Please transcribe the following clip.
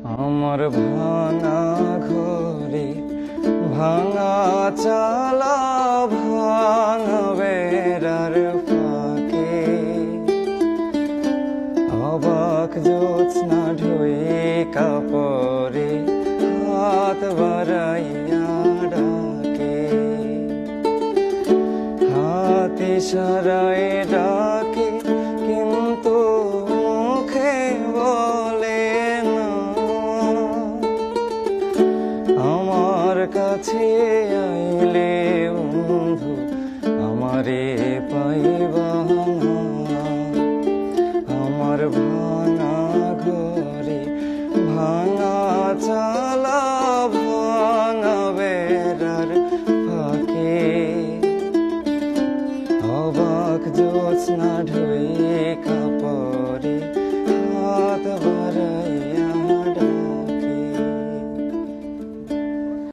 আমার ভাঙা ঘরে ভাঙা চালা ভাঙা বেড়ার ফাঁকে অবাক জ্যোৎস্না ঢুয়ে কাপড়ে হাত বাড়াইয়া ডাকে, হাত ইশারায় ডাকে কিন্তু মুখে বলে না। আমার কাছে